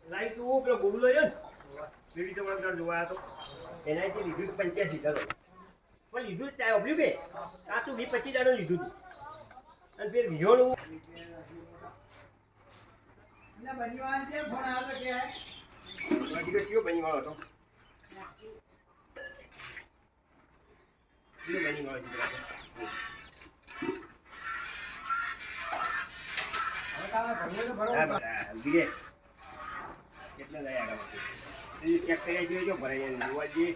light નું પેલો ગોબલો રહ્યો ને બીડી તો જોવા તો એનાથી લીધું 85 કરો પણ લીધું જ ચાય ઓબ્યું કે કાચું 25 દાડો લીધું હતું અને ફેર વિહોણું બનીવાન છે ફોન આવ્યો તો કે હજી કયો બનીવાળો હતો બનીવાળો છે કેટલા લયા ચેક કરી જોઈ ભરાઈ જોવા જઈએ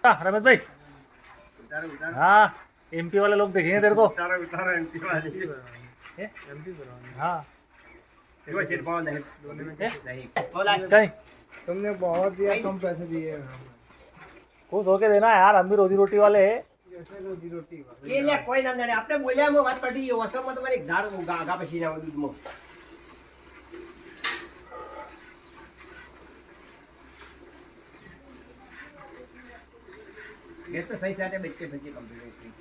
रमेश भाई हाँ एमपी वाले लोग देखेंगे तेरे को उतारो एमपी वाले हाँ कहीं तुमने बहुत दिया कम पैसे दिए खुश होके देना यार हम भी रोजी रोटी वाले हैं जैसे रोजी रोटी એ લે કોઈ ના જાણે આપણે બોલ્યા વાત પડી ગઈ વસમાં તમારે એક ધાર ગાગા પછી ના દૂધમાં એ તો સહી સાથે બચ્ચે બચ્ચે કમ્પ્લીટ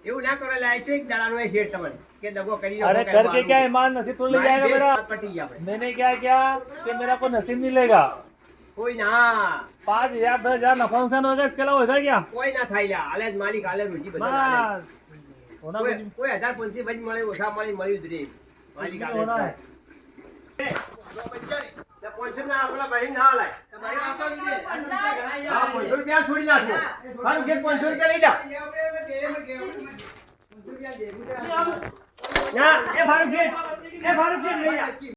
એવું ના કરો લાય છો એક દાડાનો એ શેર તમને કે દગો કરી દો अरे करके क्या ईमान नसीब तो ले जाएगा मेरा પટી ગયા આપણે मैंने क्या किया कि मेरा को नसीब मिलेगा કોઈ ના 5,000 10,000 नफा नुकसान होगा इसके अलावा होगा क्या કોઈ ના થાય લ્યા હાલે જ માલિક હાલે રોજી બધા बस होना કોઈ कुछ કોઈ 1000 પછી મળે ઓછા મળે મળ્યું જ રે માલિક હાલે होना है ₹500 ના આપણા બહેન ના લાય તમારી વાતો લીધે આ હા ₹500 છોડી નાખો મારું છે ₹500 લઈ જા ના એ ફારૂક છે લઈ જા